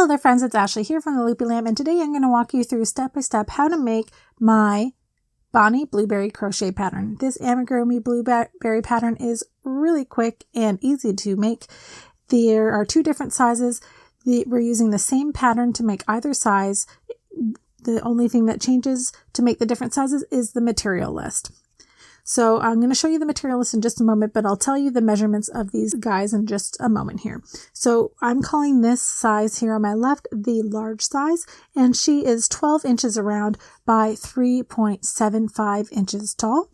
Hello there friends, it's Ashley here from the Loopy Lamp, and today I'm going to walk you through step by step how to make my Bonnie Blueberry crochet pattern. This amigurumi blueberry pattern is really quick and easy to make. There are two different sizes. We're using the same pattern to make either size. The only thing that changes to make the different sizes is the material list. So I'm going to show you the material list in just a moment, but I'll tell you the measurements of these guys in just a moment here. So I'm calling this size here on my left the large size, and she is 12 inches around by 3.75 inches tall.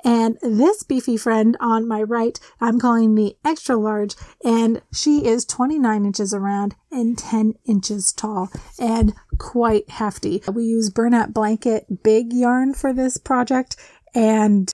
And this beefy friend on my right, I'm calling the extra large, and she is 29 inches around and 10 inches tall and quite hefty. We use burlap blanket big yarn for this project, and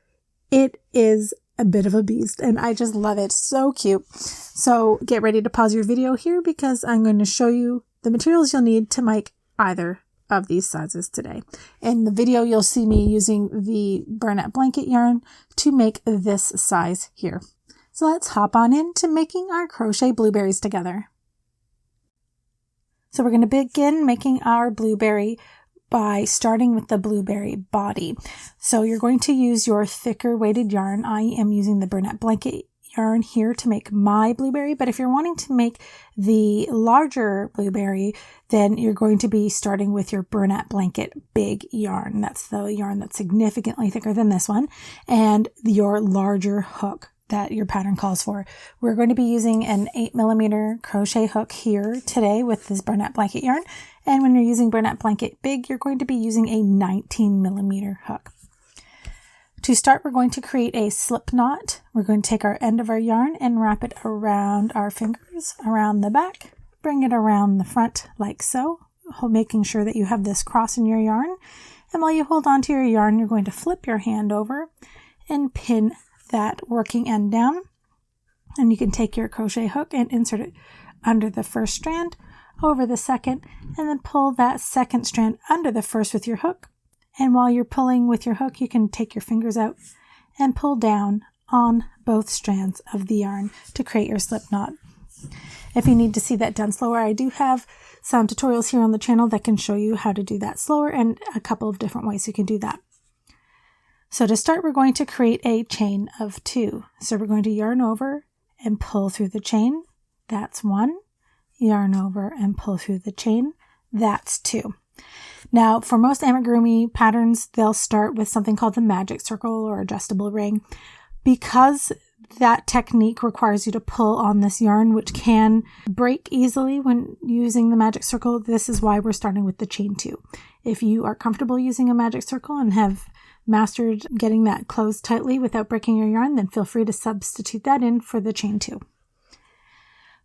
it is a bit of a beast, and I just love it. So cute. So get ready to pause your video here because I'm going to show you the materials you'll need to make either of these sizes today. In the video, you'll see me using the burlap blanket yarn to make this size here. So let's hop on into making our crochet blueberries together. So we're going to begin making our blueberry by starting with the blueberry body. So you're going to use your thicker weighted yarn. I am using the burlap blanket yarn here to make my blueberry, but if you're wanting to make the larger blueberry, then you're going to be starting with your burlap blanket big yarn. That's the yarn that's significantly thicker than this one, and your larger hook that your pattern calls for. We're going to be using an 8mm crochet hook here today with this burlap blanket yarn. And when you're using burlap blanket big, you're going to be using a 19mm hook. To start, we're going to create a slip knot. We're going to take our end of our yarn and wrap it around our fingers, around the back, bring it around the front like so, making sure that you have this cross in your yarn. And while you hold on to your yarn, you're going to flip your hand over and pin that working end down, and you can take your crochet hook and insert it under the first strand, over the second, and then pull that second strand under the first with your hook. And while you're pulling with your hook, you can take your fingers out and pull down on both strands of the yarn to create your slip knot. If you need to see that done slower, I do have some tutorials here on the channel that can show you how to do that slower and a couple of different ways you can do that. So to start, we're going to create a chain of 2. So we're going to yarn over and pull through the chain. That's 1. Yarn over and pull through the chain. That's 2. Now, for most amigurumi patterns, they'll start with something called the magic circle or adjustable ring. Because that technique requires you to pull on this yarn, which can break easily when using the magic circle, this is why we're starting with the chain 2. If you are comfortable using a magic circle and have mastered getting that closed tightly without breaking your yarn, then feel free to substitute that in for the chain 2.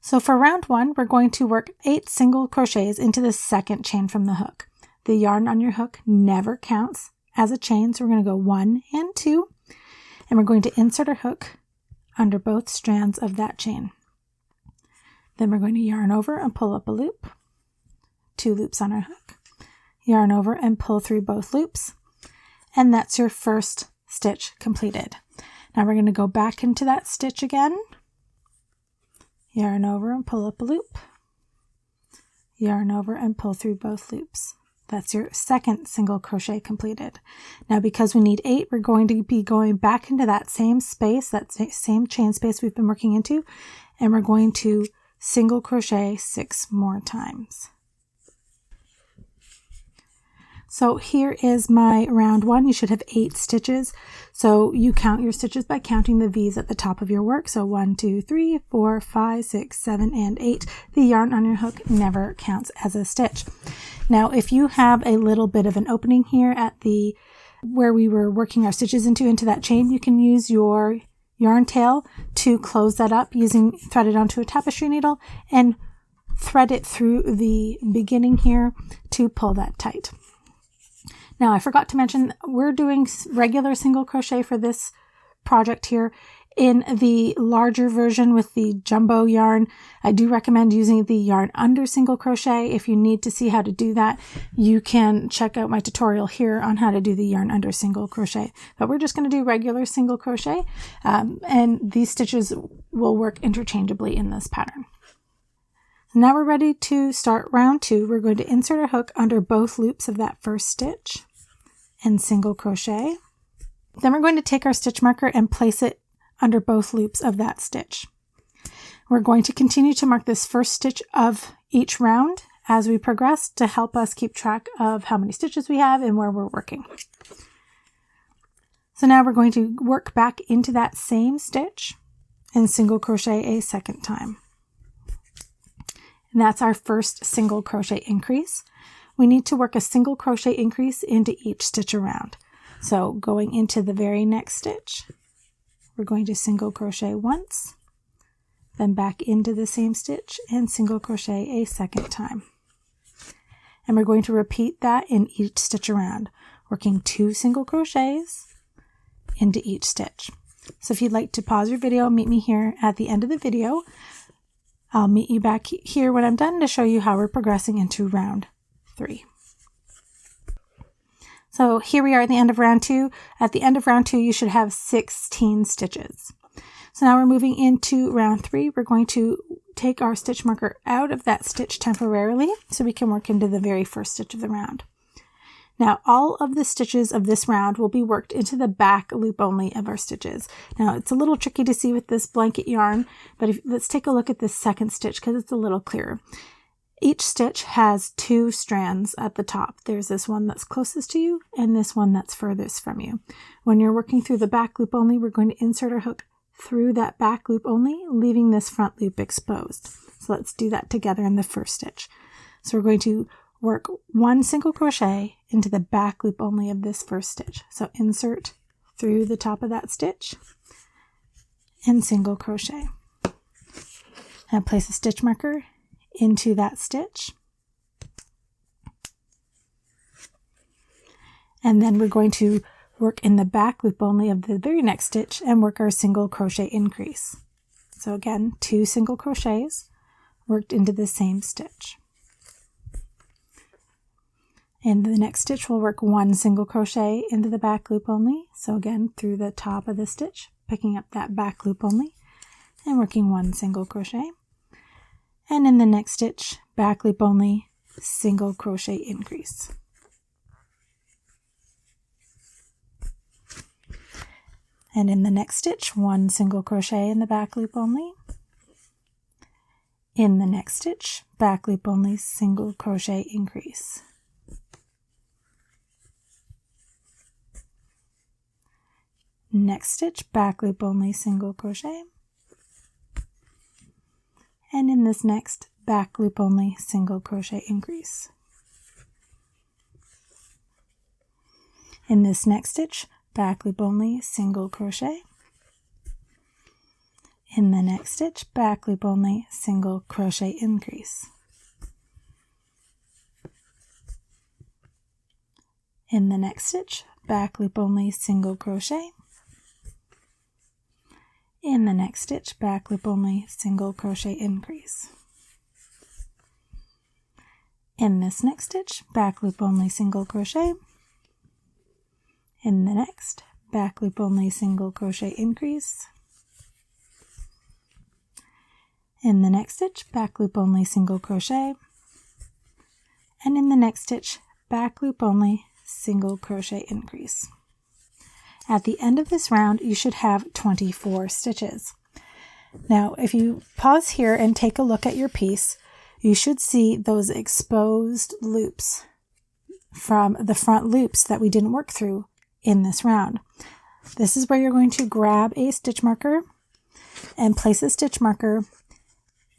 So for round 1, we're going to work 8 single crochets into the second chain from the hook. The yarn on your hook never counts as a chain, so we're going to go 1 and 2, and we're going to insert our hook under both strands of that chain. Then we're going to yarn over and pull up a loop, 2 loops on our hook, yarn over and pull through both loops, and that's your first stitch completed. Now we're going to go back into that stitch again, yarn over and pull up a loop, yarn over and pull through both loops. That's your second single crochet completed. Now because we need 8, we're going to be going back into that same space, that same chain space we've been working into, and we're going to single crochet 6 more times. So here is my round 1. You should have 8 stitches. So you count your stitches by counting the V's at the top of your work. So 1, 2, 3, 4, 5, 6, 7, and 8. The yarn on your hook never counts as a stitch. Now, if you have a little bit of an opening here at where we were working our stitches into that chain, you can use your yarn tail to close that up thread it onto a tapestry needle and thread it through the beginning here to pull that tight. Now, I forgot to mention, we're doing regular single crochet for this project here. In the larger version with the jumbo yarn, I do recommend using the yarn under single crochet. If you need to see how to do that, you can check out my tutorial here on how to do the yarn under single crochet. But we're just going to do regular single crochet, and these stitches will work interchangeably in this pattern. Now we're ready to start round 2. We're going to insert a hook under both loops of that first stitch and single crochet. Then we're going to take our stitch marker and place it under both loops of that stitch. We're going to continue to mark this first stitch of each round as we progress to help us keep track of how many stitches we have and where we're working. So now we're going to work back into that same stitch and single crochet a second time. And that's our first single crochet increase. We need to work a single crochet increase into each stitch around. So going into the very next stitch, we're going to single crochet once, then back into the same stitch and single crochet a second time. And we're going to repeat that in each stitch around, working 2 single crochets into each stitch. So if you'd like to pause your video, meet me here at the end of the video. I'll meet you back here when I'm done to show you how we're progressing into round 3. So here we are at the end of round 2. At the end of round 2, you should have 16 stitches. So now we're moving into round 3. We're going to take our stitch marker out of that stitch temporarily so we can work into the very first stitch of the round. Now all of the stitches of this round will be worked into the back loop only of our stitches. Now it's a little tricky to see with this blanket yarn, but let's take a look at this second stitch because it's a little clearer. Each stitch has 2 strands at the top. There's this one that's closest to you and this one that's furthest from you. When you're working through the back loop only, we're going to insert our hook through that back loop only, leaving this front loop exposed. So let's do that together in the first stitch. So we're going to work 1 single crochet into the back loop only of this first stitch. So insert through the top of that stitch and single crochet. And place a stitch marker into that stitch. And then we're going to work in the back loop only of the very next stitch and work our single crochet increase. So again, 2 single crochets worked into the same stitch. In the next stitch, we'll work 1 single crochet into the back loop only. So again, through the top of the stitch, picking up that back loop only and working 1 single crochet. And in the next stitch, back loop only, single crochet increase. And in the next stitch, 1 single crochet in the back loop only. In the next stitch, back loop only, single crochet increase. Next stitch, back loop only, single crochet. And in this next, back loop only, single crochet increase. In this next stitch, back loop only, single crochet. In the next stitch, back loop only, single crochet increase. In the next stitch, back loop only, single crochet. In the next stitch, back loop only, single crochet increase. In this next stitch, back loop only, single crochet. In the next, back loop only, single crochet increase. In the next stitch, back loop only, single crochet. And in the next stitch, back loop only, single crochet increase. At the end of this round, you should have 24 stitches. Now, if you pause here and take a look at your piece, you should see those exposed loops from the front loops that we didn't work through in this round. This is where you're going to grab a stitch marker and place a stitch marker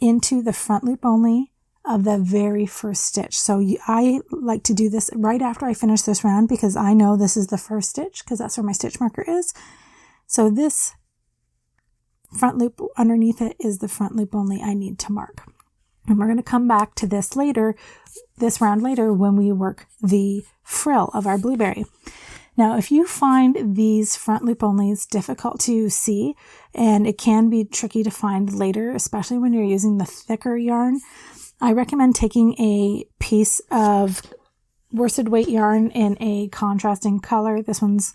into the front loop only of the very first stitch. So I like to do this right after I finish this round because I know this is the first stitch because that's where my stitch marker is. So this front loop underneath it is the front loop only I need to mark. And we're going to come back to this later, this round later, when we work the frill of our blueberry. Now, if you find these front loop onlys difficult to see, and it can be tricky to find later, especially when you're using the thicker yarn, I recommend taking a piece of worsted weight yarn in a contrasting color. This one's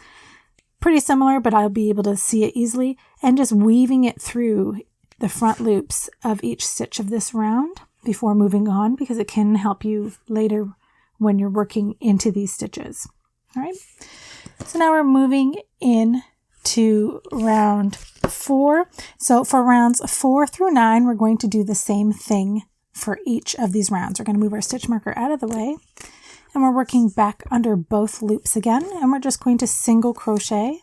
pretty similar, but I'll be able to see it easily, and just weaving it through the front loops of each stitch of this round before moving on because it can help you later when you're working into these stitches. All right. So now we're moving in to round 4. So for rounds 4 through 9, we're going to do the same thing for each of these rounds. We're going to move our stitch marker out of the way, and we're working back under both loops again, and we're just going to single crochet,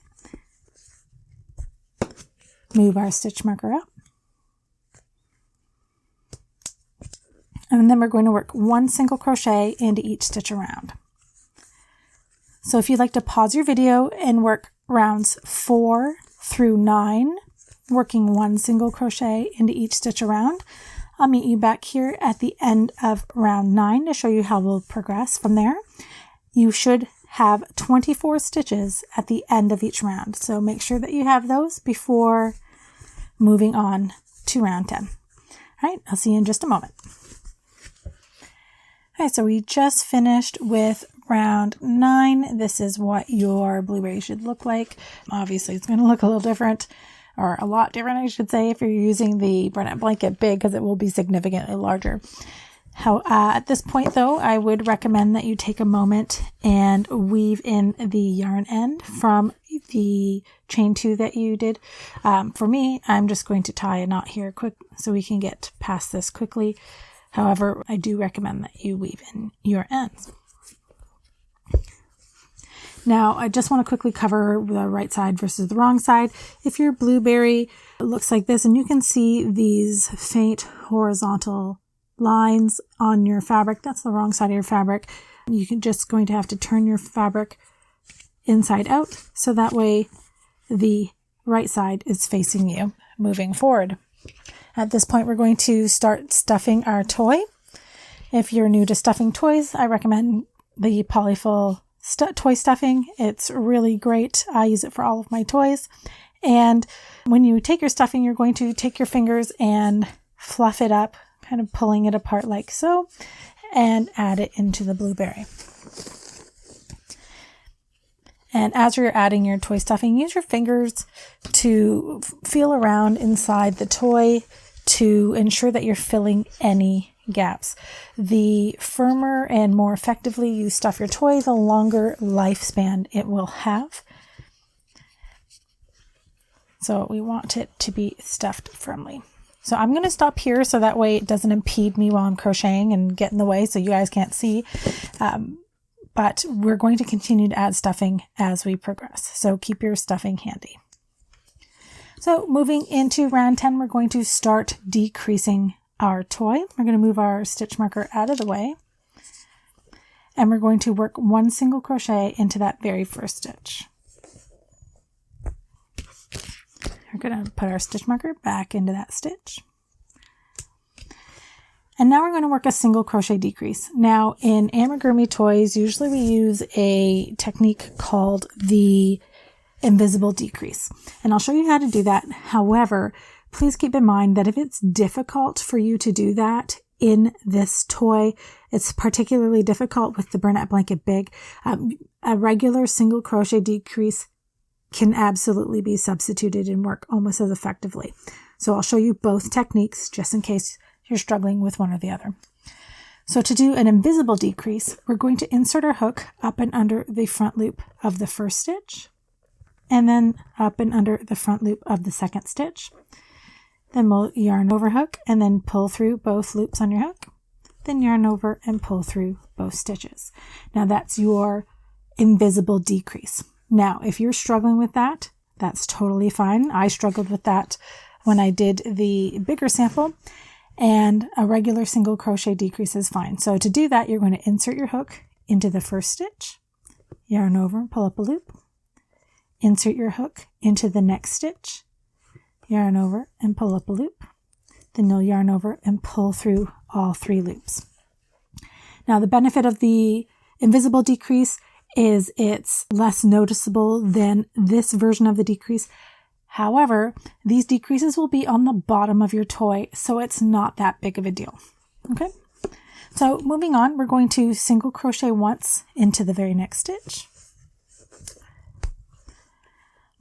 move our stitch marker up, and then we're going to work 1 single crochet into each stitch around. So if you'd like to pause your video and work rounds 4 through 9, working 1 single crochet into each stitch around, I'll meet you back here at the end of round 9 to show you how we'll progress from there. You should have 24 stitches at the end of each round, so make sure that you have those before moving on to round 10. All right, I'll see you in just a moment. All right, so we just finished with round 9. This is what your blueberry should look like. Obviously, it's going to look a little different, or a lot different, I should say, if you're using the Burnett Blanket Big, because it will be significantly larger. At this point, though, I would recommend that you take a moment and weave in the yarn end from the chain 2 that you did. For me, I'm just going to tie a knot here quick so we can get past this quickly. However, I do recommend that you weave in your ends. Now, I just want to quickly cover the right side versus the wrong side. If your blueberry looks like this, and you can see these faint horizontal lines on your fabric, that's the wrong side of your fabric. You can just going to have to turn your fabric inside out, so that way the right side is facing you moving forward. At this point, we're going to start stuffing our toy. If you're new to stuffing toys, I recommend the Polyfill toy stuffing. It's really great. I use it for all of my toys. And when you take your stuffing, you're going to take your fingers and fluff it up, kind of pulling it apart like so, and add it into the blueberry. And as you're adding your toy stuffing, use your fingers to feel around inside the toy to ensure that you're filling any gaps. The firmer and more effectively you stuff your toy, the longer lifespan it will have. So we want it to be stuffed firmly. So I'm going to stop here so that way it doesn't impede me while I'm crocheting and get in the way so you guys can't see. But we're going to continue to add stuffing as we progress. So keep your stuffing handy. So moving into round 10, we're going to start decreasing our toy. We're going to move our stitch marker out of the way. And we're going to work 1 single crochet into that very first stitch. We're going to put our stitch marker back into that stitch. And now we're going to work a single crochet decrease. Now in amigurumi toys, usually we use a technique called the invisible decrease. And I'll show you how to do that. However, please keep in mind that if it's difficult for you to do that in this toy, it's particularly difficult with the Burnett Blanket Big. A regular single crochet decrease can absolutely be substituted and work almost as effectively. So I'll show you both techniques just in case you're struggling with one or the other. So to do an invisible decrease, we're going to insert our hook up and under the front loop of the first stitch, and then up and under the front loop of the second stitch. Then we'll yarn over hook and then pull through both loops on your hook. Then yarn over and pull through both stitches. Now that's your invisible decrease. Now, if you're struggling with that, that's totally fine. I struggled with that when I did the bigger sample, and a regular single crochet decrease is fine. So to do that, you're going to insert your hook into the first stitch, yarn over and pull up a loop, insert your hook into the next stitch, yarn over and pull up a loop. Then you'll yarn over and pull through all 3 loops. Now the benefit of the invisible decrease is it's less noticeable than this version of the decrease. However, these decreases will be on the bottom of your toy, so it's not that big of a deal. Okay, so moving on, we're going to single crochet once into the very next stitch,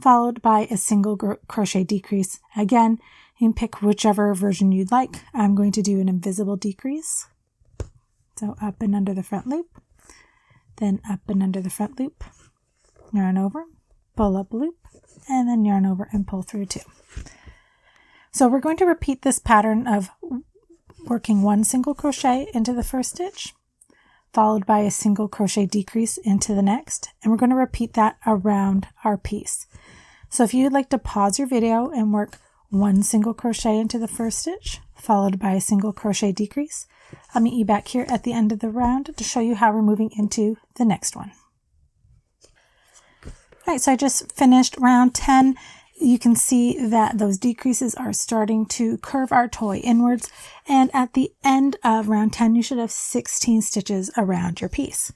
followed by a single crochet decrease. Again, You can pick whichever version you'd like. I'm going to do an invisible decrease. So up and under the front loop, then up and under the front loop, yarn over, pull up a loop, and then yarn over and pull through 2. So we're going to repeat this pattern of working 1 single crochet into the first stitch, followed by a single crochet decrease into the next, and we're going to repeat that around our piece. So if you'd like to pause your video and work 1 single crochet into the first stitch, followed by a single crochet decrease, I'll meet you back here at the end of the round to show you how we're moving into the next one. All right, so I just finished round 10. You can see that those decreases are starting to curve our toy inwards, and at the end of round 10 you should have 16 stitches around your piece.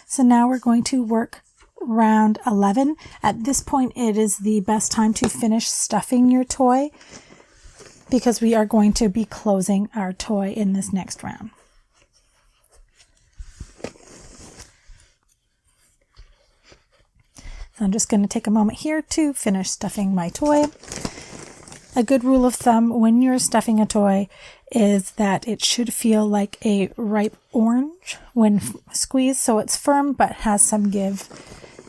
So now we're going to work round 11. At this point it is the best time to finish stuffing your toy because we are going to be closing our toy in this next round. So I'm just going to take a moment here to finish stuffing my toy. A good rule of thumb when you're stuffing a toy is that it should feel like a ripe orange when squeezed, so it's firm but has some give.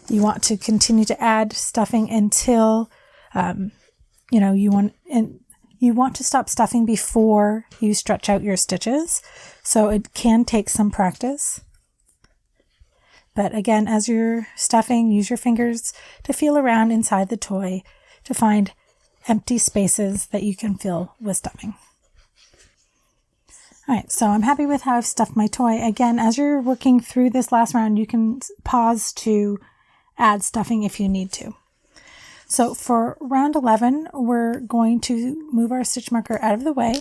You want to continue to add stuffing until you want to stop stuffing before you stretch out your stitches. So it can take some practice. But again, as you're stuffing, use your fingers to feel around inside the toy to find empty spaces that you can fill with stuffing. All right, so I'm happy with how I've stuffed my toy. Again, as you're working through this last round, you can pause to add stuffing if you need to. So for round 11, we're going to move our stitch marker out of the way,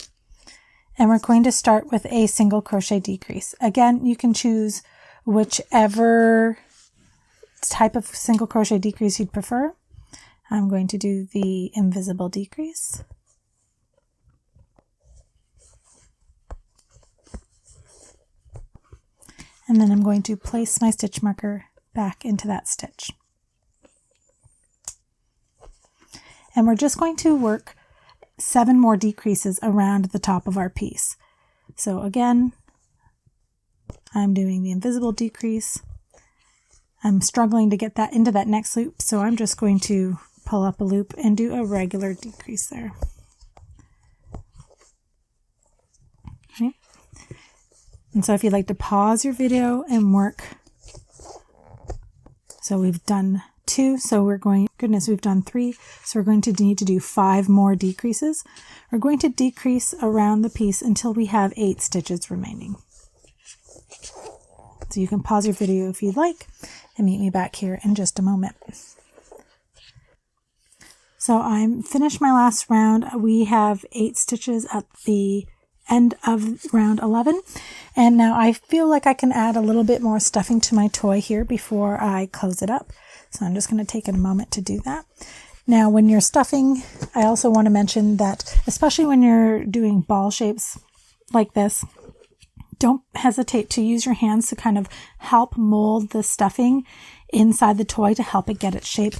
and we're going to start with a single crochet decrease. Again, you can choose whichever type of single crochet decrease you'd prefer. I'm going to do the invisible decrease. And then I'm going to place my stitch marker back into that stitch. And we're just going to work 7 more decreases around the top of our piece. So again, I'm doing the invisible decrease. I'm struggling to get that into that next loop, so I'm just going to pull up a loop and do a regular decrease there. Okay. And so if you'd like to pause your video and work. So we've done 2, so we've done 3, so we're going to need to do 5 more decreases. We're going to decrease around the piece until we have 8 stitches remaining. So you can pause your video if you'd like and meet me back here in just a moment. So I'm finished my last round. We have 8 stitches at the end of round 11, and now I feel like I can add a little bit more stuffing to my toy here before I close it up. So I'm just going to take a moment to do that. Now when you're stuffing, I also want to mention that especially when you're doing ball shapes like this, don't hesitate to use your hands to kind of help mold the stuffing inside the toy to help it get its shape.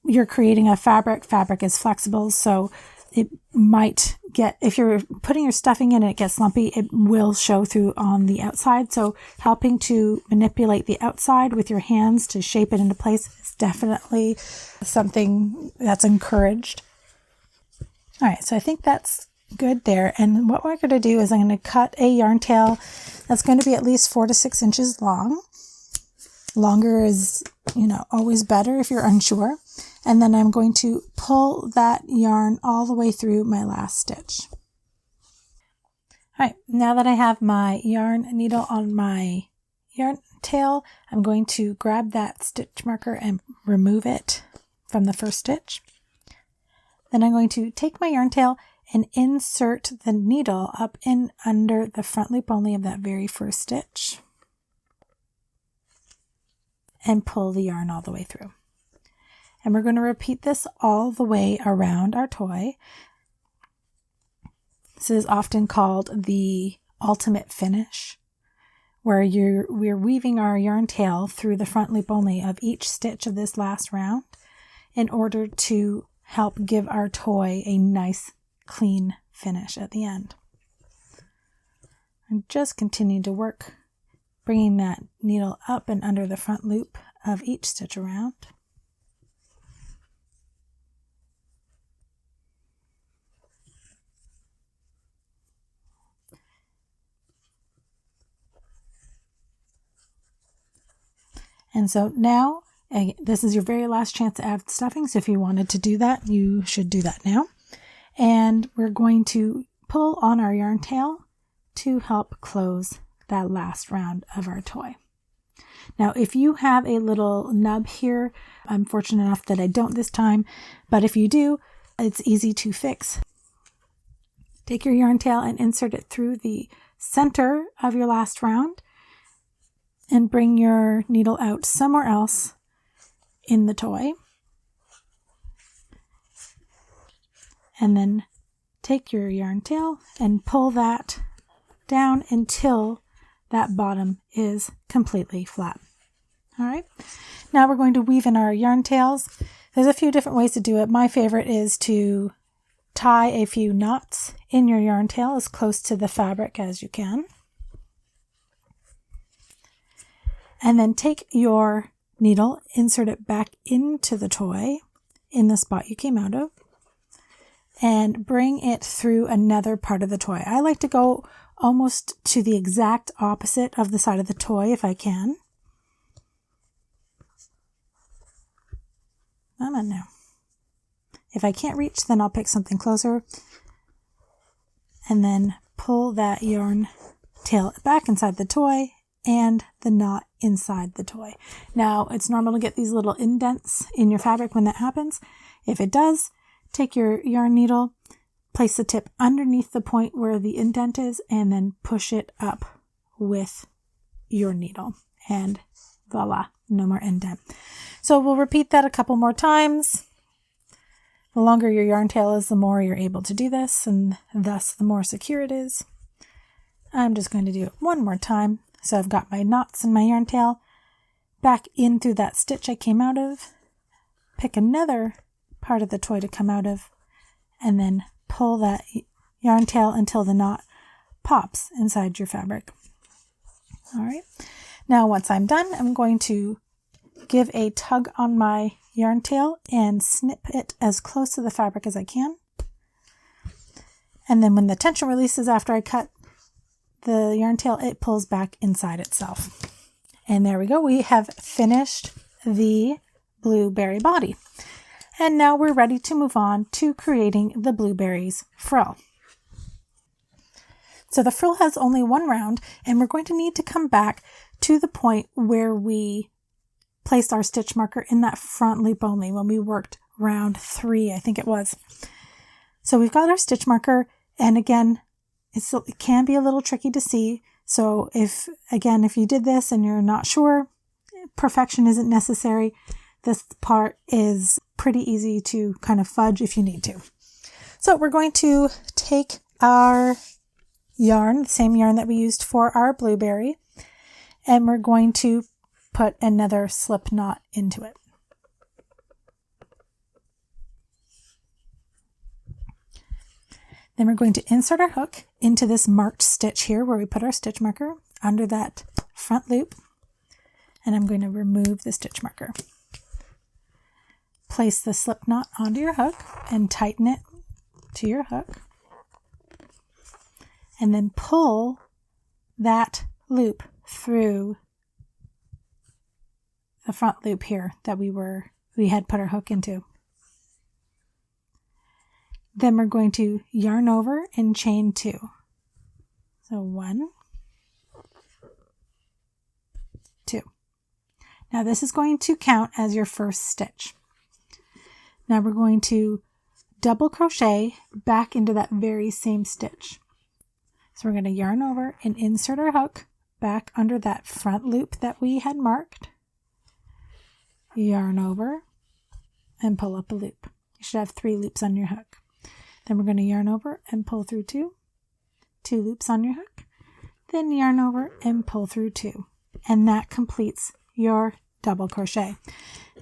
You're creating a fabric is flexible, so it might get, if you're putting your stuffing in and it gets lumpy, it will show through on the outside. So helping to manipulate the outside with your hands to shape it into place is definitely something that's encouraged. All right, so I think that's good there. And what we're going to do is I'm going to cut a yarn tail that's going to be at least 4 to 6 inches long. Longer is, always better if you're unsure. And then I'm going to pull that yarn all the way through my last stitch. All right, now that I have my yarn needle on my yarn tail, I'm going to grab that stitch marker and remove it from the first stitch. Then I'm going to take my yarn tail and insert the needle up in under the front loop only of that very first stitch and pull the yarn all the way through. And we're going to repeat this all the way around our toy. This is often called the ultimate finish, where we're weaving our yarn tail through the front loop only of each stitch of this last round in order to help give our toy a nice clean finish at the end. And just continue to work, bringing that needle up and under the front loop of each stitch around. And so now, this is your very last chance to add stuffing. So if you wanted to do that, you should do that now. And we're going to pull on our yarn tail to help close that last round of our toy. Now, if you have a little nub here, I'm fortunate enough that I don't this time, but if you do, it's easy to fix. Take your yarn tail and insert it through the center of your last round and bring your needle out somewhere else in the toy. And then take your yarn tail and pull that down until that bottom is completely flat. All right. Now we're going to weave in our yarn tails. There's a few different ways to do it. My favorite is to tie a few knots in your yarn tail as close to the fabric as you can. And then take your needle, insert it back into the toy in the spot you came out of, and bring it through another part of the toy. I like to go almost to the exact opposite of the side of the toy if I can. Come on now. If I can't reach, then I'll pick something closer and then pull that yarn tail back inside the toy and the knot inside the toy. Now, it's normal to get these little indents in your fabric when that happens. If it does, take your yarn needle, place the tip underneath the point where the indent is, and then push it up with your needle. And voila, no more indent. So we'll repeat that a couple more times. The longer your yarn tail is, the more you're able to do this, and thus the more secure it is. I'm just going to do it one more time. So I've got my knots in my yarn tail back in through that stitch I came out of. Pick another part of the toy to come out of, and then pull that yarn tail until the knot pops inside your fabric. All right. Now, once I'm done, I'm going to give a tug on my yarn tail and snip it as close to the fabric as I can. And then when the tension releases after I cut the yarn tail, it pulls back inside itself. And there we go. We have finished the blueberry body. And now we're ready to move on to creating the blueberries frill. So the frill has only one round, and we're going to need to come back to the point where we placed our stitch marker in that front loop only when we worked round 3, I think it was. So we've got our stitch marker, and again, it can be a little tricky to see. So if you did this and you're not sure, perfection isn't necessary. This part is pretty easy to kind of fudge if you need to. So we're going to take our yarn, the same yarn that we used for our blueberry, and we're going to put another slip knot into it. Then we're going to insert our hook into this marked stitch here where we put our stitch marker under that front loop, and I'm going to remove the stitch marker. Place the slip knot onto your hook and tighten it to your hook, and then pull that loop through the front loop here that we had put our hook into. Then we're going to yarn over and chain 2. So 1, 2. Now this is going to count as your first stitch. Now we're going to double crochet back into that very same stitch. So we're going to yarn over and insert our hook back under that front loop that we had marked. Yarn over and pull up a loop. You should have 3 loops on your hook. Then we're going to yarn over and pull through 2 loops on your hook, then yarn over and pull through 2, and that completes your double crochet.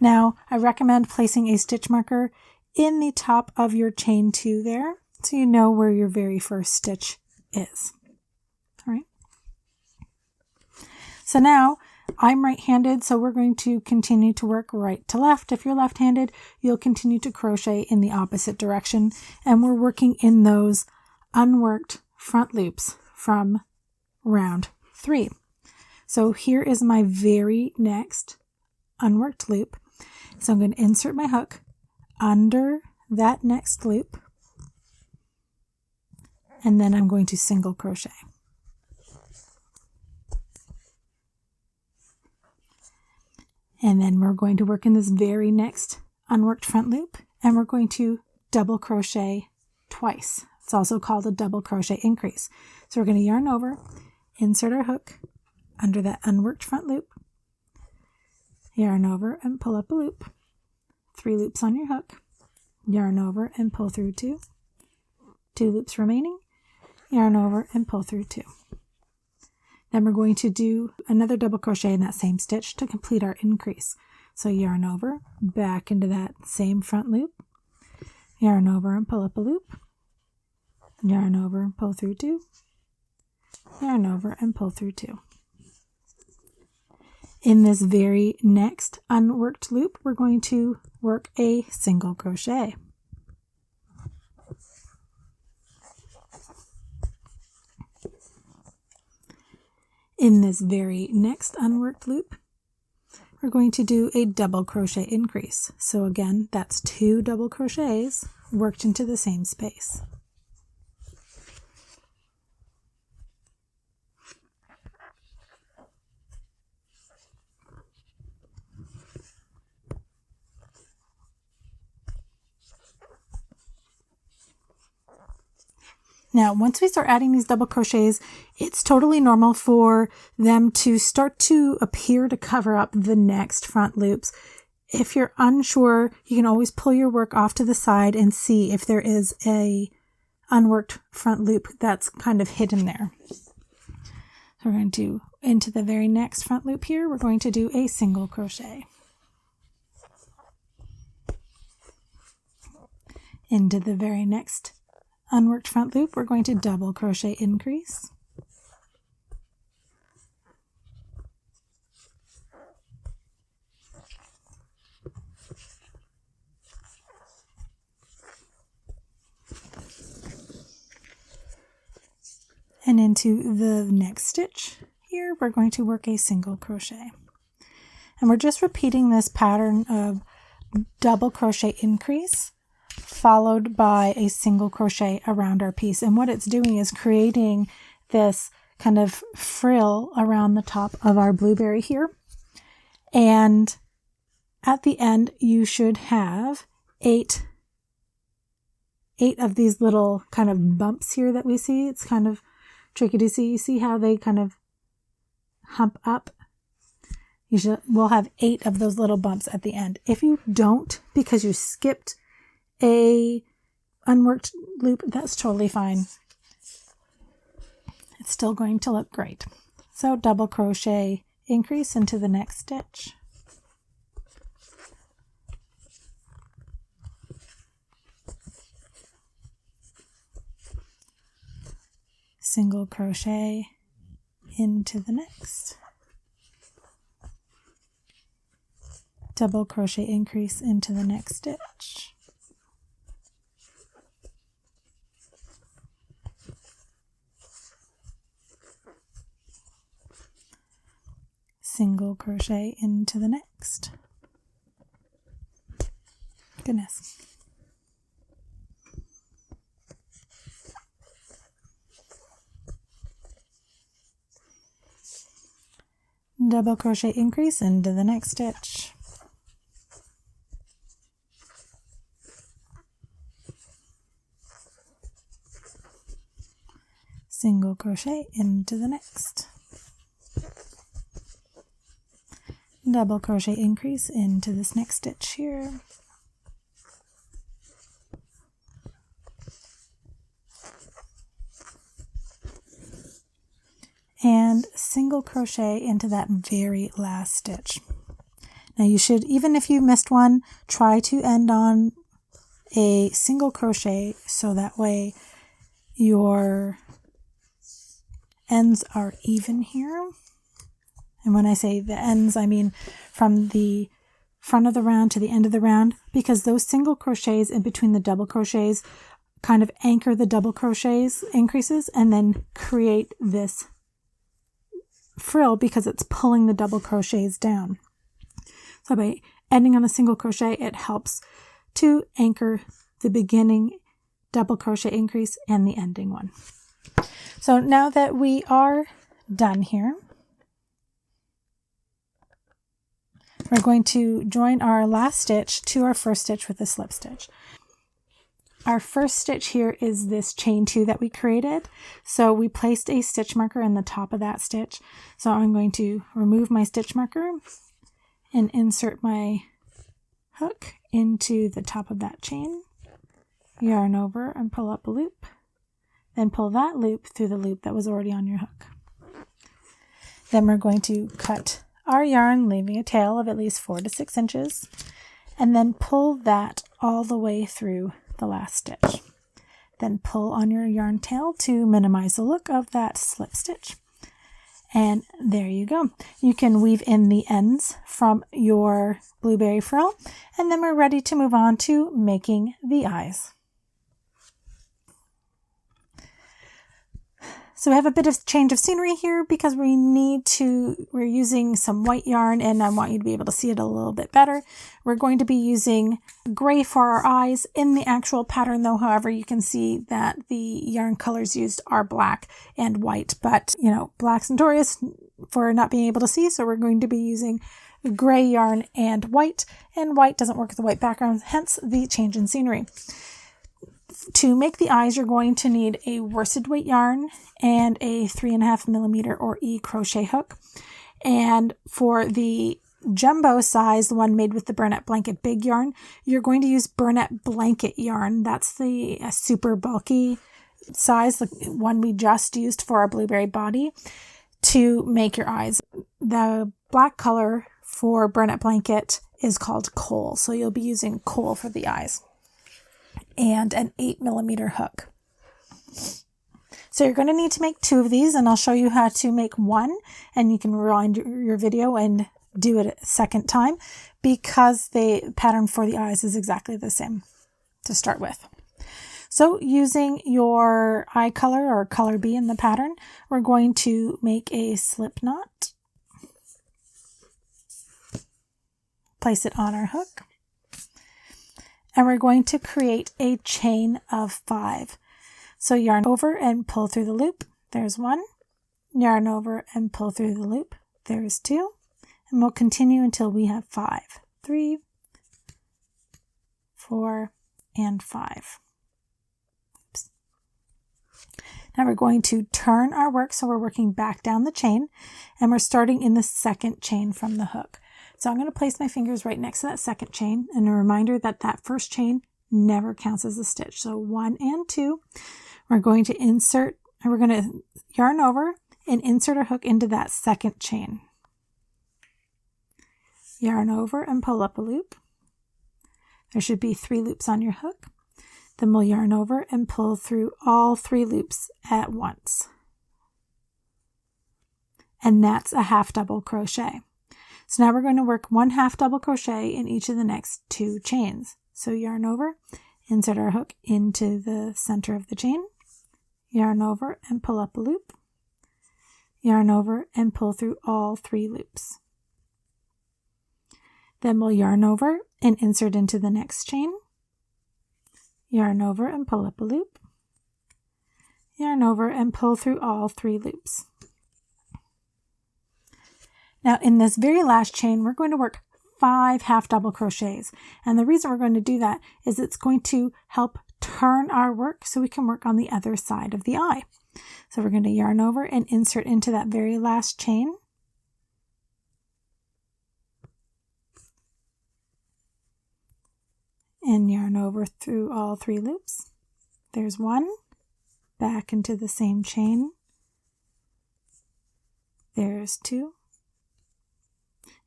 Now, I recommend placing a stitch marker in the top of your chain 2 there, so you know where your very first stitch is. All right. So now I'm right-handed, so we're going to continue to work right to left. If you're left-handed, you'll continue to crochet in the opposite direction, and we're working in those unworked front loops from round 3. So here is my very next unworked loop. So I'm going to insert my hook under that next loop, and then I'm going to single crochet. And then we're going to work in this very next unworked front loop, and we're going to double crochet twice. It's also called a double crochet increase. So we're going to yarn over, insert our hook under that unworked front loop, yarn over and pull up a loop, 3 loops on your hook, yarn over and pull through 2, 2 loops remaining, yarn over and pull through 2. Then we're going to do another double crochet in that same stitch to complete our increase. So yarn over, back into that same front loop, yarn over and pull up a loop, yarn over and pull through 2, yarn over and pull through 2. In this very next unworked loop, we're going to work a single crochet. In this very next unworked loop, we're going to do a double crochet increase. So again, that's 2 double crochets worked into the same space. Now, once we start adding these double crochets, it's totally normal for them to start to appear to cover up the next front loops. If you're unsure, you can always pull your work off to the side and see if there is a unworked front loop that's kind of hidden there. So we're going to do into the very next front loop here, we're going to do a single crochet. Into the very next unworked front loop, we're going to double crochet increase. And into the next stitch here, we're going to work a single crochet. And we're just repeating this pattern of double crochet increase followed by a single crochet around our piece. And what it's doing is creating this kind of frill around the top of our blueberry here. And at the end, you should have eight of these little kind of bumps here that we see. It's kind of tricky to see. You see how they kind of hump up? We'll have 8 of those little bumps at the end. If you don't, because you skipped a unworked loop, that's totally fine. It's still going to look great. So double crochet increase into the next stitch. Single crochet into the next. Double crochet increase into the next stitch. Single crochet into the next. Goodness. Double crochet increase into the next stitch. Single crochet into the next. Double crochet increase into this next stitch here. And single crochet into that very last stitch. Now you should, even if you missed one, try to end on a single crochet so that way your ends are even here. And when I say the ends, I mean from the front of the round to the end of the round, because those single crochets in between the double crochets kind of anchor the double crochets increases and then create this frill because it's pulling the double crochets down. So by ending on a single crochet, it helps to anchor the beginning double crochet increase and the ending one. So now that we are done here, we're going to join our last stitch to our first stitch with a slip stitch. Our first stitch here is this chain 2 that we created. So we placed a stitch marker in the top of that stitch. So I'm going to remove my stitch marker and insert my hook into the top of that chain, yarn over and pull up a loop, then pull that loop through the loop that was already on your hook. Then we're going to cut our yarn, leaving a tail of at least 4 to 6 inches, and then pull that all the way through the last stitch. Then pull on your yarn tail to minimize the look of that slip stitch. And there you go. You can weave in the ends from your blueberry frill, and then we're ready to move on to making the eyes. So we have a bit of change of scenery here because we're using some white yarn, and I want you to be able to see it a little bit better. We're going to be using gray for our eyes in the actual pattern though. However, you can see that the yarn colors used are black and white, but black's notorious for not being able to see. So we're going to be using gray yarn and white doesn't work with the white background, hence the change in scenery. To make the eyes, you're going to need a worsted weight yarn and a 3.5 millimeter or E crochet hook. And for the jumbo size, the one made with the Burnett Blanket Big yarn, you're going to use Burnett Blanket yarn. That's the super bulky size, the one we just used for our blueberry body, to make your eyes. The black color for Burnett Blanket is called coal, so you'll be using coal for the eyes, and an 8 millimeter hook. So you're going to need to make 2 of these, and I'll show you how to make one, and you can rewind your video and do it a second time because the pattern for the eyes is exactly the same to start with. So using your eye color or color B in the pattern, we're going to make a slip knot, place it on our hook, and we're going to create a chain of 5. So yarn over and pull through the loop. There's 1. Yarn over and pull through the loop. There's 2. And we'll continue until we have 5. 3, 4, and 5. Oops. Now we're going to turn our work, so we're working back down the chain, and we're starting in the second chain from the hook. So I'm going to place my fingers right next to that second chain, and a reminder that that first chain never counts as a stitch. So 1 and 2, we're going to insert, and we're going to yarn over and insert our hook into that second chain. Yarn over and pull up a loop. There should be 3 loops on your hook. Then we'll yarn over and pull through all 3 loops at once. And that's a half double crochet. So now we're going to work 1 half double crochet in each of the next 2 chains. So yarn over, insert our hook into the center of the chain, yarn over and pull up a loop, yarn over and pull through all 3 loops. Then we'll yarn over and insert into the next chain, yarn over and pull up a loop, yarn over and pull through all 3 loops. Now in this very last chain, we're going to work 5 half double crochets. And the reason we're going to do that is it's going to help turn our work so we can work on the other side of the eye. So we're going to yarn over and insert into that very last chain. And yarn over through all 3 loops. There's 1, back into the same chain. There's 2.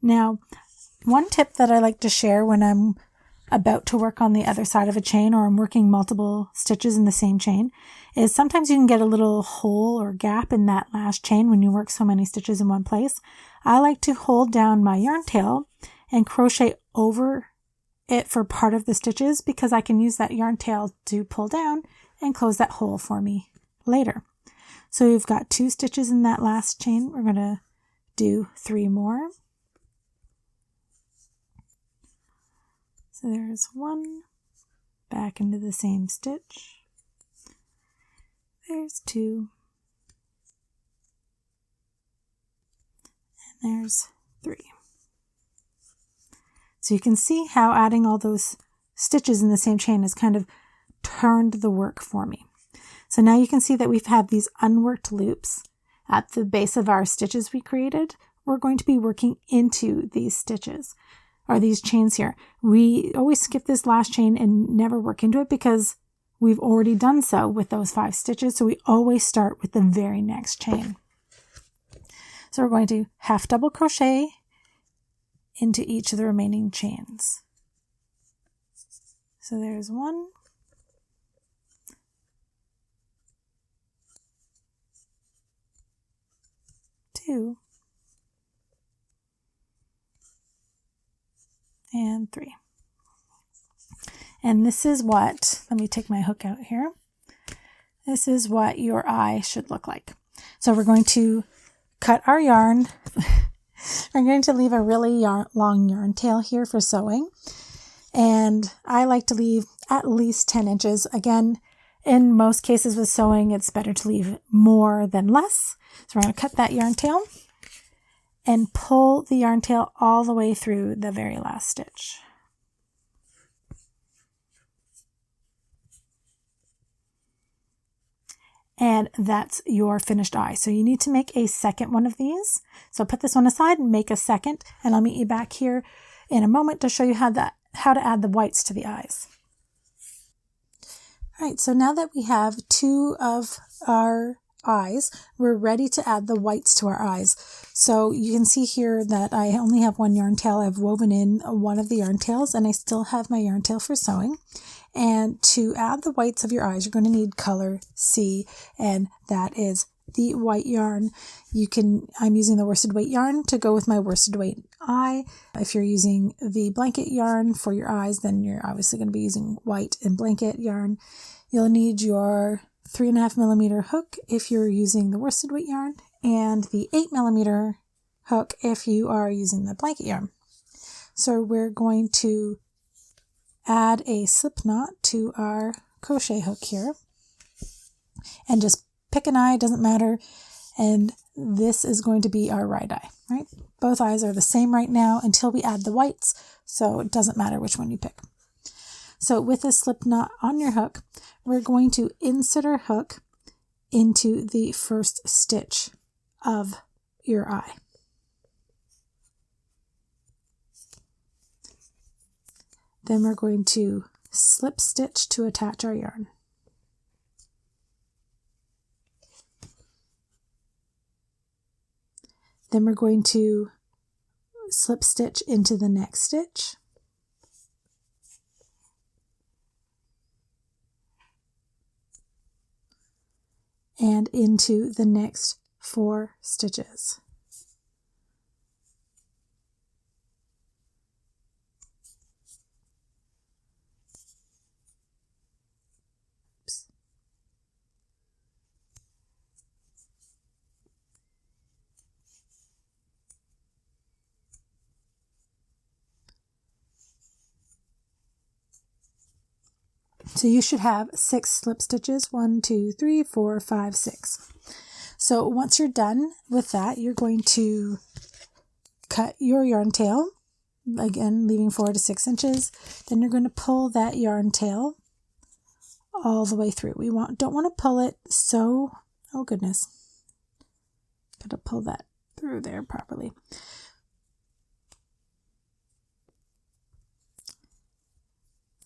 Now, one tip that I like to share when I'm about to work on the other side of a chain, or I'm working multiple stitches in the same chain, is sometimes you can get a little hole or gap in that last chain when you work so many stitches in one place. I like to hold down my yarn tail and crochet over it for part of the stitches, because I can use that yarn tail to pull down and close that hole for me later. So we've got 2 stitches in that last chain. We're going to do 3 more. So there's 1, back into the same stitch. There's 2. And there's 3. So you can see how adding all those stitches in the same chain has kind of turned the work for me. So now you can see that we've had these unworked loops at the base of our stitches we created. We're going to be working into these stitches, or these chains here. We always skip this last chain and never work into it because we've already done so with those 5 stitches. So we always start with the very next chain. So we're going to half double crochet into each of the remaining chains. So there's 1, 2, and 3. And this is what, let me take my hook out here. This is what your eye should look like. So we're going to cut our yarn. We're going to leave a really long yarn tail here for sewing. And I like to leave at least 10 inches. Again, in most cases with sewing, it's better to leave more than less. So we're going to cut that yarn tail and pull the yarn tail all the way through the very last stitch. And that's your finished eye. So you need to make a second one of these. So put this one aside and make a second, and I'll meet you back here in a moment to show you how to add the whites to the eyes. All right, so now that we have 2 of our eyes, we're ready to add the whites to our eyes. So you can see here that I only have 1 yarn tail. I've woven in 1 of the yarn tails, and I still have my yarn tail for sewing. And to add the whites of your eyes, you're going to need color C, and that is the white yarn. I'm using the worsted weight yarn to go with my worsted weight eye. If you're using the blanket yarn for your eyes, then you're obviously going to be using white and blanket yarn. You'll need your 3.5mm hook if you're using the worsted weight yarn, and the 8mm hook if you are using the blanket yarn. So we're going to add a slip knot to our crochet hook here, and just pick an eye, doesn't matter, and this is going to be our right eye, right? Both eyes are the same right now until we add the whites, so it doesn't matter which one you pick. So with a slip knot on your hook, we're going to insert our hook into the first stitch of your eye. Then we're going to slip stitch to attach our yarn. Then we're going to slip stitch into the next stitch. And into the next 4 stitches. So you should have 6 slip stitches, 1, 2, 3, 4, 5, 6. So once you're done with that, you're going to cut your yarn tail, again leaving 4 to 6 inches. Then you're going to pull that yarn tail all the way through. We don't want to pull it so, oh goodness, gotta pull that through there properly.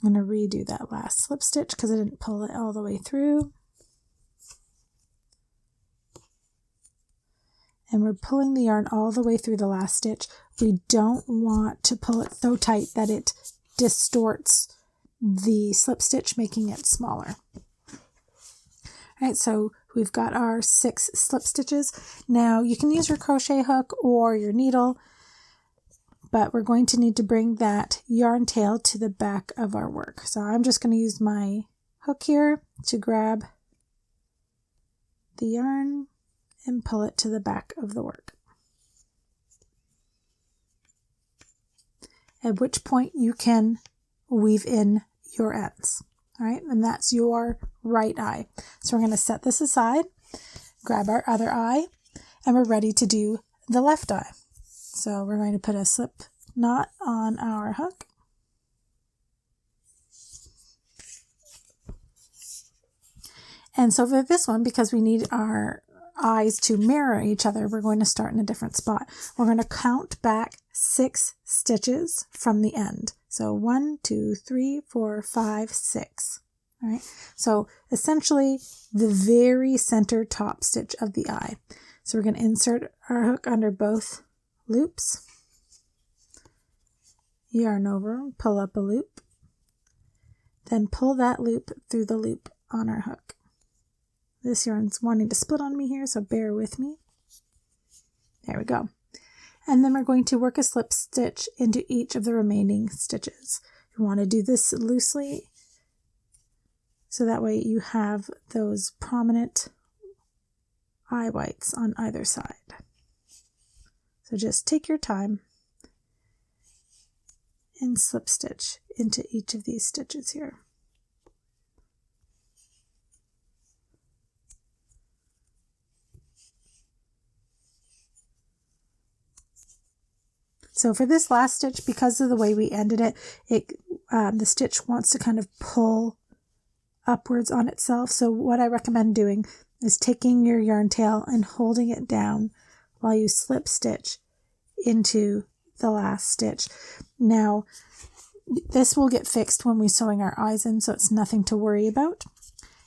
I'm going to redo that last slip stitch because I didn't pull it all the way through. And we're pulling the yarn all the way through the last stitch. We don't want to pull it so tight that it distorts the slip stitch, making it smaller. All right, so we've got our 6 slip stitches. Now you can use your crochet hook or your needle, but we're going to need to bring that yarn tail to the back of our work. So I'm just going to use my hook here to grab the yarn and pull it to the back of the work. At which point you can weave in your ends. All right, and that's your right eye. So we're going to set this aside, grab our other eye, and we're ready to do the left eye. So we're going to put a slip knot on our hook. And so for this one, because we need our eyes to mirror each other, we're going to start in a different spot. We're going to count back 6 stitches from the end. So 1, 2, 3, 4, 5, 6. All right. So essentially the very center top stitch of the eye. So we're going to insert our hook under both loops, yarn over, pull up a loop, then pull that loop through the loop on our hook. This yarn's wanting to split on me here, so bear with me. There we go. And then we're going to work a slip stitch into each of the remaining stitches. You want to do this loosely, so that way you have those prominent eye whites on either side. So just take your time and slip stitch into each of these stitches here. So for this last stitch, because of the way we ended it, the stitch wants to kind of pull upwards on itself. So what I recommend doing is taking your yarn tail and holding it down while you slip stitch into the last stitch. Now, this will get fixed when we're sewing our eyes in, so it's nothing to worry about.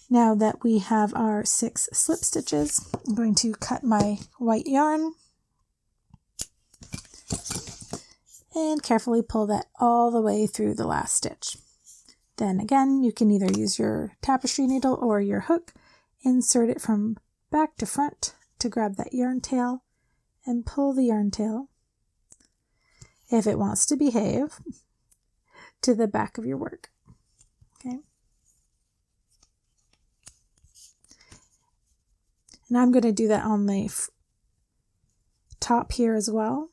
Now that we have our 6 slip stitches, I'm going to cut my white yarn and carefully pull that all the way through the last stitch. Then again, you can either use your tapestry needle or your hook, insert it from back to front to grab that yarn tail and pull the yarn tail, if it wants to behave, to the back of your work. Okay. And I'm going to do that on the top here as well.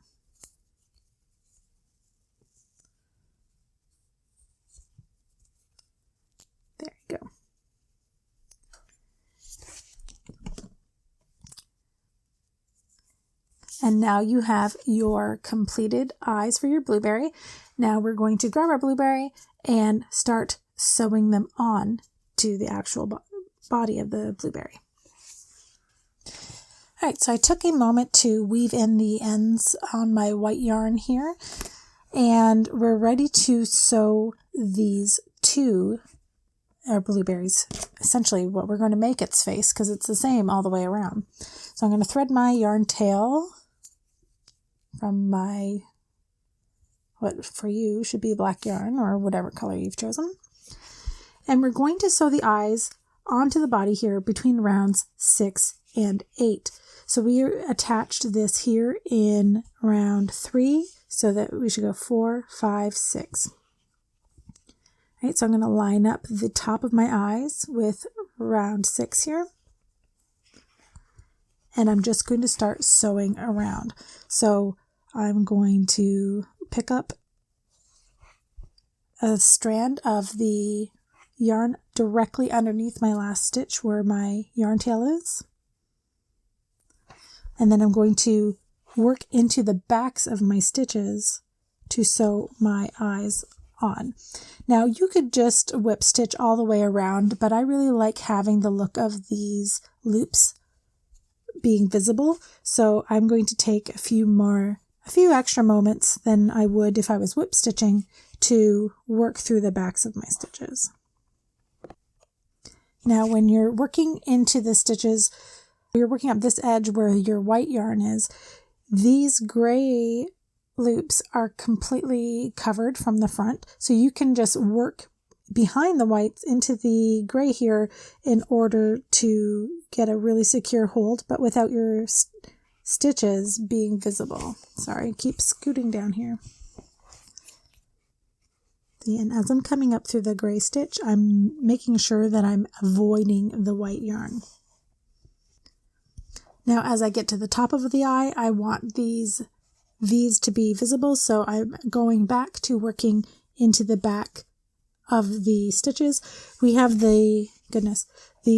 There you go. And now you have your completed eyes for your blueberry. Now we're going to grab our blueberry and start sewing them on to the actual body of the blueberry. All right, so I took a moment to weave in the ends on my white yarn here, and we're ready to sew these 2 blueberries, essentially what we're going to make its face, because it's the same all the way around. So I'm going to thread my yarn tail from my, what for you should be black yarn or whatever color you've chosen. And we're going to sew the eyes onto the body here between rounds 6 and 8. So we attached this here in round 3, so that we should go 4, 5, 6. All right, so I'm going to line up the top of my eyes with round 6 here. And I'm just going to start sewing around. So I'm going to pick up a strand of the yarn directly underneath my last stitch where my yarn tail is. And then I'm going to work into the backs of my stitches to sew my eyes on. Now you could just whip stitch all the way around, but I really like having the look of these loops being visible. So I'm going to take a few extra moments than I would if I was whip stitching to work through the backs of my stitches. Now when you're working into the stitches, you're working up this edge where your white yarn is, these gray loops are completely covered from the front, so you can just work behind the whites into the gray here in order to get a really secure hold, but without your stitches being visible. Sorry, keep scooting down here. And as I'm coming up through the gray stitch, I'm making sure that I'm avoiding the white yarn. Now, as I get to the top of the eye, I want these V's to be visible, so I'm going back to working into the back of the stitches. We have the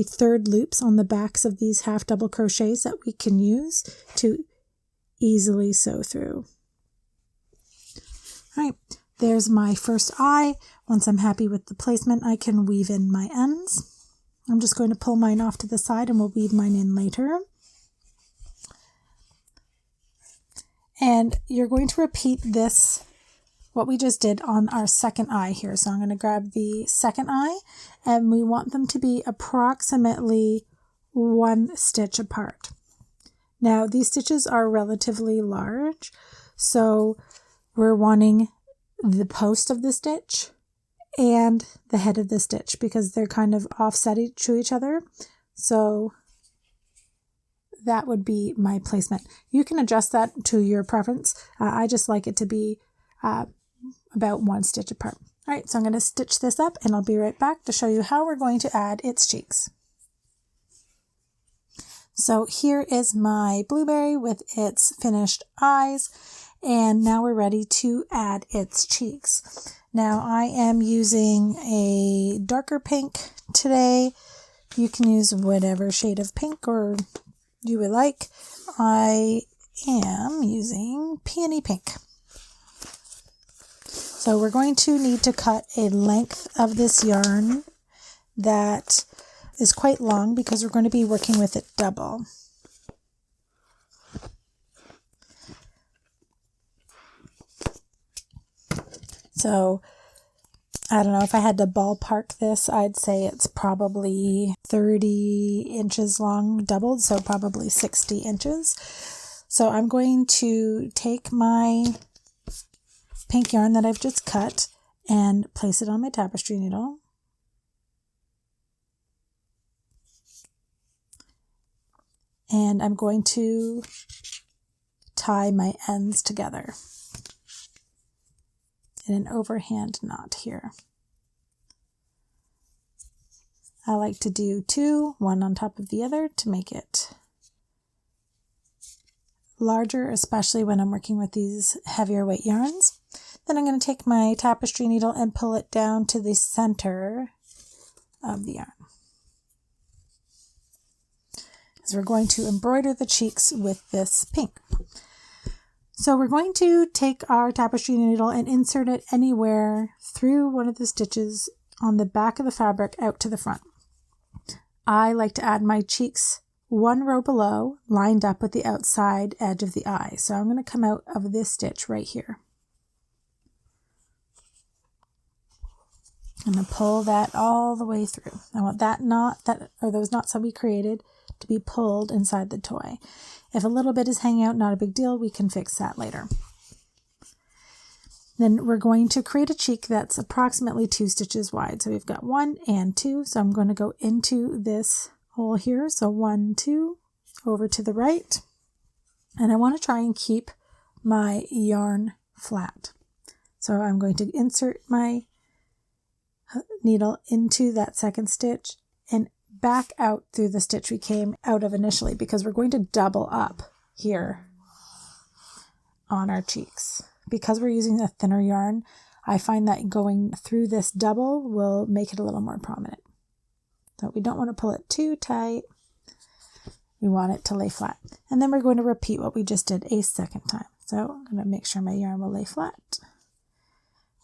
third loops on the backs of these half double crochets that we can use to easily sew through. All right, there's my first eye. Once I'm happy with the placement, I can weave in my ends. I'm just going to pull mine off to the side and we'll weave mine in later. And you're going to repeat this, what we just did, on our second eye here. So I'm going to grab the second eye, and we want them to be approximately 1 stitch apart. Now, these stitches are relatively large, so we're wanting the post of the stitch and the head of the stitch because they're kind of offset to each other. So that would be my placement. You can adjust that to your preference. I just like it to be about 1 stitch apart. All right, so I'm going to stitch this up and I'll be right back to show you how we're going to add its cheeks. So here is my blueberry with its finished eyes, and now we're ready to add its cheeks. Now I am using a darker pink today. You can use whatever shade of pink or you would like. I am using peony pink. So we're going to need to cut a length of this yarn that is quite long because we're going to be working with it double. So I don't know, if I had to ballpark this, I'd say it's probably 30 inches long doubled, so probably 60 inches. So I'm going to take my pink yarn that I've just cut and place it on my tapestry needle. And I'm going to tie my ends together in an overhand knot here. I like to do 2, one on top of the other, to make it larger, especially when I'm working with these heavier weight yarns. Then I'm going to take my tapestry needle and pull it down to the center of the yarn, because we're going to embroider the cheeks with this pink. So we're going to take our tapestry needle and insert it anywhere through one of the stitches on the back of the fabric out to the front. I like to add my cheeks 1 row below, lined up with the outside edge of the eye. So I'm going to come out of this stitch right here. I'm going to pull that all the way through. I want that knot, or those knots that we created, to be pulled inside the toy. If a little bit is hanging out, not a big deal, we can fix that later. Then we're going to create a cheek that's approximately 2 stitches wide. So we've got 1 and 2. So I'm going to go into this hole here. So 1, 2, over to the right. And I want to try and keep my yarn flat. So I'm going to insert my needle into that second stitch and back out through the stitch we came out of initially, because we're going to double up here on our cheeks. Because we're using a thinner yarn, I find that going through this double will make it a little more prominent. So we don't want to pull it too tight. We want it to lay flat. And then we're going to repeat what we just did a second time. So I'm going to make sure my yarn will lay flat.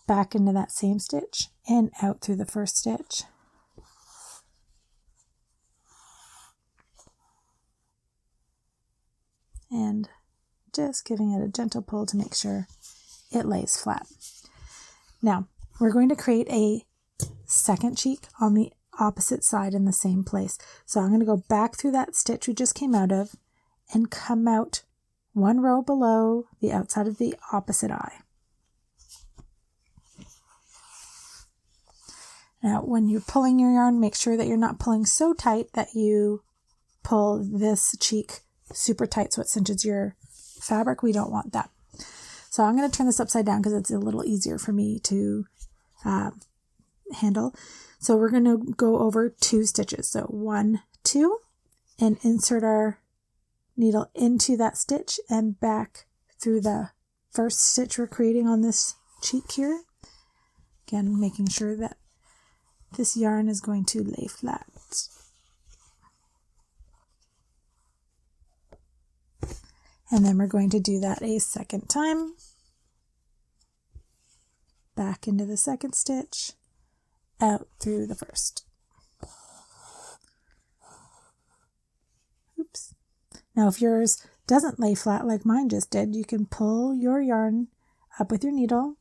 Back into that same stitch and out through the first stitch. And just giving it a gentle pull to make sure it lays flat. Now, we're going to create a second cheek on the opposite side in the same place. So I'm going to go back through that stitch we just came out of and come out one row below the outside of the opposite eye. Now, when you're pulling your yarn, make sure that you're not pulling so tight that you pull this cheek super tight so it cinches your fabric. We don't want that. So I'm going to turn this upside down because it's a little easier for me to handle. So we're going to go over 2 stitches. So 1, 2, and insert our needle into that stitch and back through the first stitch we're creating on this cheek here. Again, making sure that this yarn is going to lay flat. And then we're going to do that a second time. Back into the second stitch, out through the first. Oops. Now if yours doesn't lay flat like mine just did, you can pull your yarn up with your needle,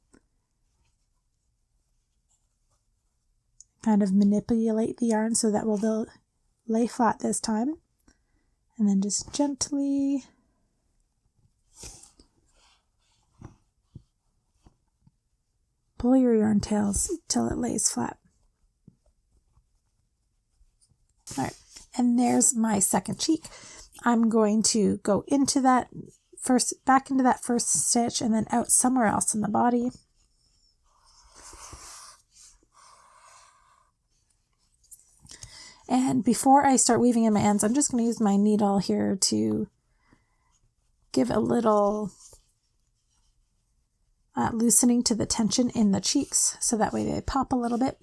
kind of manipulate the yarn so that will lay flat this time, and then just gently pull your yarn tails till it lays flat. All right, and there's my second cheek. I'm going to go into that back into that first stitch and then out somewhere else in the body. And before I start weaving in my ends, I'm just going to use my needle here to give a little loosening to the tension in the cheeks, so that way they pop a little bit.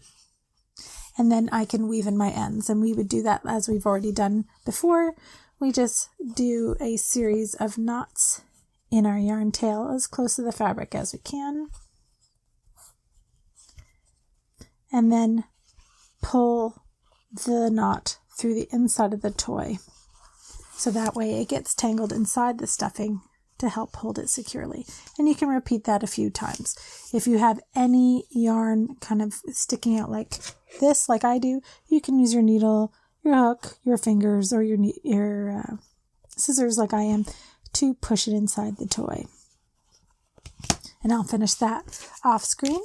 And then I can weave in my ends, and we would do that as we've already done before. We just do a series of knots in our yarn tail as close to the fabric as we can, and then pull the knot through the inside of the toy, so that way it gets tangled inside the stuffing to help hold it securely. And you can repeat that a few times. If you have any yarn kind of sticking out like this, like I do, you can use your needle, your hook, your fingers, or your scissors like I am to push it inside the toy. And I'll finish that off screen.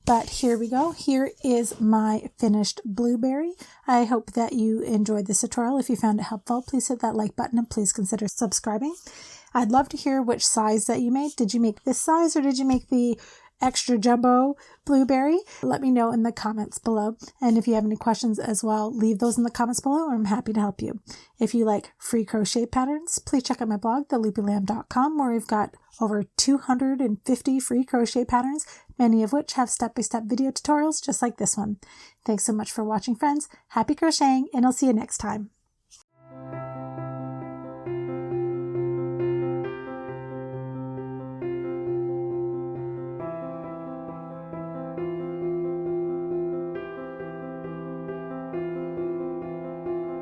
But here we go. Here is my finished blueberry. I hope that you enjoyed this tutorial. If you found it helpful, please hit that like button and please consider subscribing. I'd love to hear which size that you made. Did you make this size or did you make the extra jumbo blueberry? Let me know in the comments below. And if you have any questions as well, leave those in the comments below and I'm happy to help you. If you like free crochet patterns, please check out my blog, theloopylamb.com, where we've got over 250 free crochet patterns, many of which have step-by-step video tutorials just like this one. Thanks so much for watching, friends. Happy crocheting, and I'll see you next time.